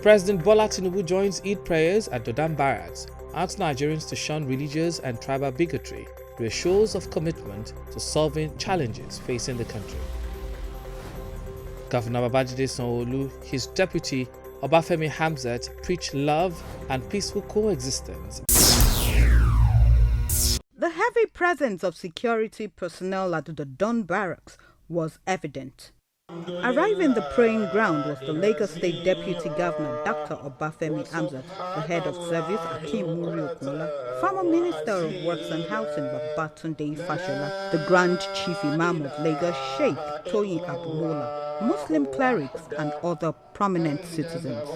President Bola Tinubu joins Eid prayers at Dodam Barracks, asks Nigerians to shun religious and tribal bigotry with shows of commitment to solving challenges facing the country. Governor Babajide Sanwo-Olu, his deputy Obafemi Hamzat, preached love and peaceful coexistence. The heavy presence of security personnel at the Don Barracks was evident. Arriving the praying ground was the Lagos State Deputy Governor Dr. Obafemi Hamzat, the Head of Service Akim Muri-Okunola, former Minister of Works and Housing Babatunde Fashola, the Grand Chief Imam of Lagos Sheikh Toyin Abumola, Muslim clerics and other prominent citizens.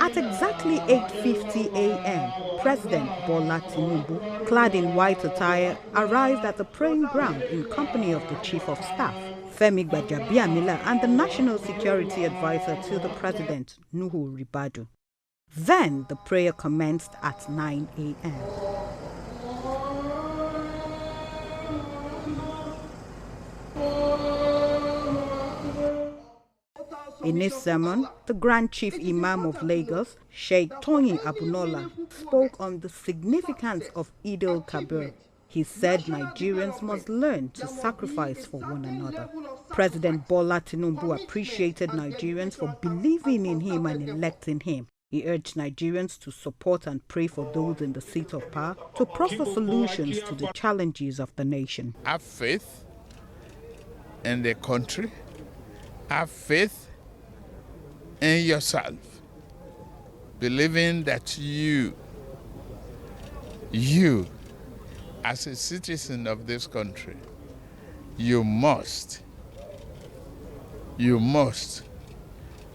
At exactly 8:50 a.m., President Bola Tinubu, clad in white attire, arrived at the praying ground in company of the Chief of Staff, Femi Gbajabiamila, and the National Security Advisor to the President, Nuhu Ribadu. Then the prayer commenced at 9 a.m. In his sermon, the Grand Chief Imam of Lagos, Sheikh Toyin Abunola, spoke on the significance of Eid al-Kabir. He said Nigerians must learn to sacrifice for one another. President Bola Tinubu appreciated Nigerians for believing in him and electing him. He urged Nigerians to support and pray for those in the seat of power to prosper solutions to the challenges of the nation. Have faith in the country. Have faith in yourself. Believing that you as a citizen of this country, you must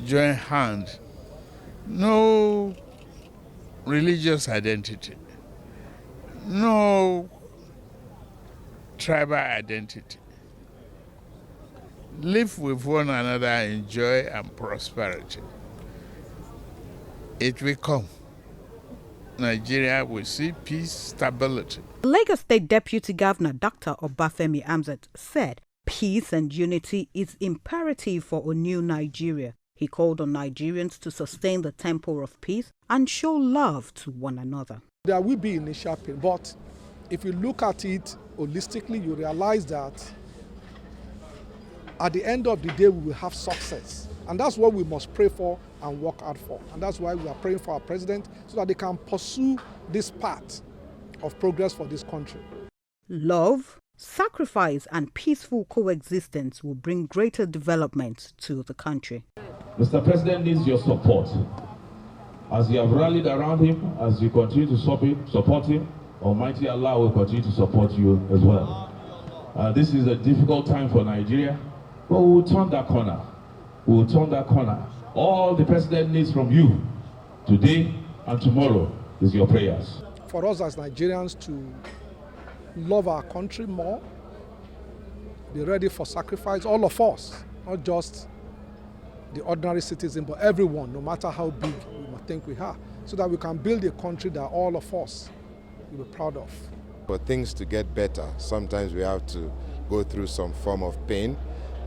join hands. No religious identity, no tribal identity. Live with one another in joy and prosperity. It will come. Nigeria will see peace, stability. The Lagos State Deputy Governor Dr. Obafemi Hamzat said peace and unity is imperative for a new Nigeria. He called on Nigerians to sustain the tempo of peace and show love to one another. There will be initial pain, but if you look at it holistically, you realize that at the end of the day, we will have success. And that's what we must pray for and work hard for. And that's why we are praying for our president, so that they can pursue this path of progress for this country. Love, sacrifice, and peaceful coexistence will bring greater development to the country. Mr. President needs your support. As you have rallied around him, as you continue to support him, Almighty Allah will continue to support you as well. This is a difficult time for Nigeria, but we will turn that corner. We will turn that corner. All the president needs from you today and tomorrow is your prayers. For us as Nigerians to love our country more, be ready for sacrifice, all of us, not just the ordinary citizen, but everyone, no matter how big we might think we are, so that we can build a country that all of us will be proud of. For things to get better, sometimes we have to go through some form of pain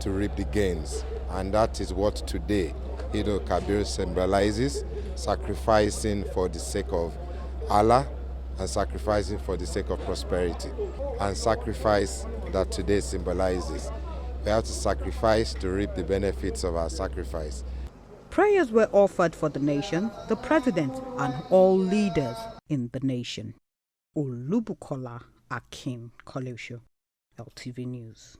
to reap the gains. And that is what today Eid al-Kabir symbolizes, sacrificing for the sake of Allah and sacrificing for the sake of prosperity. And sacrifice that today symbolizes. We have to sacrifice to reap the benefits of our sacrifice. Prayers were offered for the nation, the president, and all leaders in the nation. Olubukola Akin Koleosho, LTV News.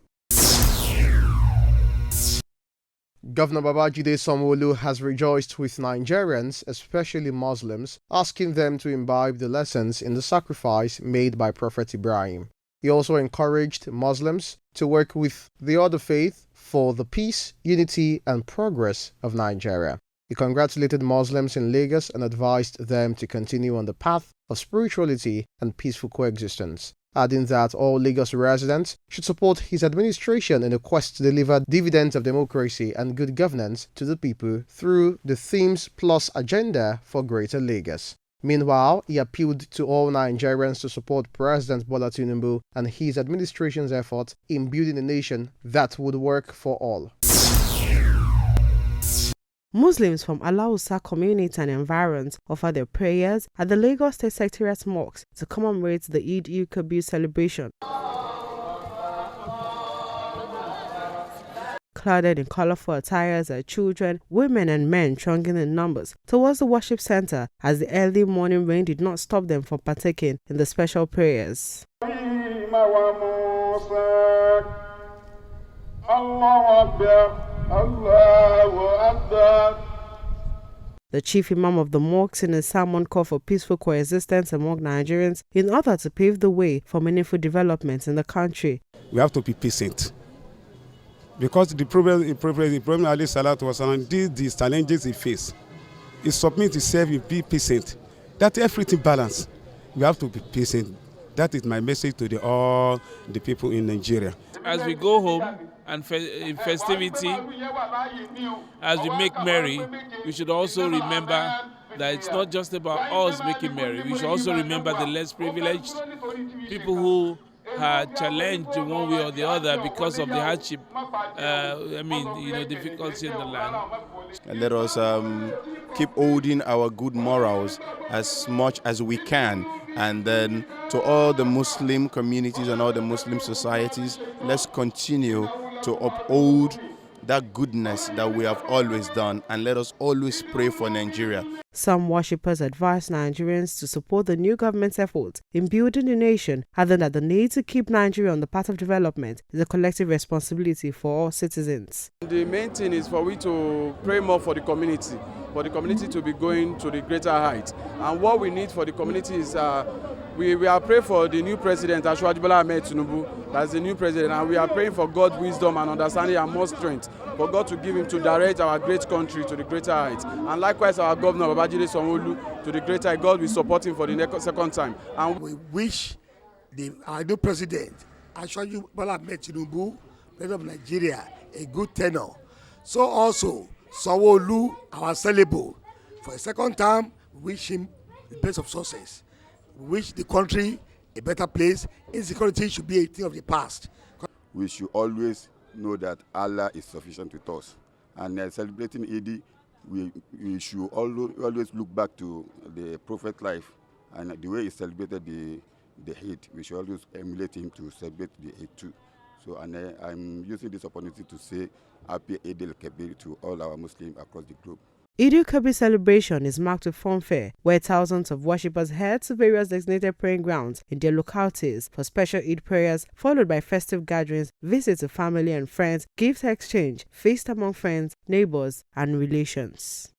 Governor Babajide Sanwo-Olu has rejoiced with Nigerians, especially Muslims, asking them to imbibe the lessons in the sacrifice made by Prophet Ibrahim. He also encouraged Muslims to work with the other faith for the peace, unity, and progress of Nigeria. He congratulated Muslims in Lagos and advised them to continue on the path of spirituality and peaceful coexistence, adding that all Lagos residents should support his administration in a quest to deliver dividends of democracy and good governance to the people through the Themes Plus agenda for Greater Lagos. Meanwhile, he appealed to all Nigerians to support President Bola Tinubu and his administration's efforts in building a nation that would work for all. Muslims from Alausa community and environs offer their prayers at the Lagos State Secretariat Mosque to commemorate the Eid-ul-Kabir celebration. Clouded in colorful attires are children, women and men thronging in numbers towards the worship center as the early morning rain did not stop them from partaking in the special prayers. The chief imam of the mosque in his sermon called for peaceful coexistence among Nigerians in order to pave the way for meaningful developments in the country. We have to be patient because the problem Ali Salat was on these challenges he faced. He submit himself, he be patient. That everything balance. We have to be patient. That is my message to all the people in Nigeria. As we go home and in festivity, as we make merry, we should also remember that it's not just about us making merry. We should also remember the less privileged, people who are challenged in one way or the other because of the hardship, difficulty in the land. And let us keep holding our good morals as much as we can. And then to all the Muslim communities and all the Muslim societies, let's continue to uphold that goodness that we have always done, and let us always pray for Nigeria. Some worshippers advise Nigerians to support the new government's efforts in building the nation, adding that the need to keep Nigeria on the path of development is a collective responsibility for all citizens. The main thing is for we to pray more for the community to be going to the greater height. And what we need for the community is we are praying for the new president, Asiwaju Bola Ahmed Tinubu, that's the new president, and we are praying for God's wisdom and understanding and more strength, for God to give him to direct our great country to the greater heights. And likewise our governor, Babajide Sanwo-Olu, to the greater height. God will support him for the second time. And we wish our new president, Asiwaju Bola Ahmed Tinubu, president of Nigeria, a good tenure. So also, Sanwo-Olu, our celebrate, for a second time, we wish him the best of success. We wish the country a better place. Insecurity should be a thing of the past. We should always know that Allah is sufficient with us. And celebrating Eid, we should always look back to the Prophet life and the way he celebrated the Eid. We should always emulate him to celebrate the Eid too. So, and I'm using this opportunity to say Happy Eid al-Kabir to all our Muslims across the globe. Eid-ul-Kabir celebration is marked with fanfare, where thousands of worshippers head to various designated praying grounds in their localities for special Eid prayers, followed by festive gatherings, visits to family and friends, gift exchange, feast among friends, neighbors, and relations.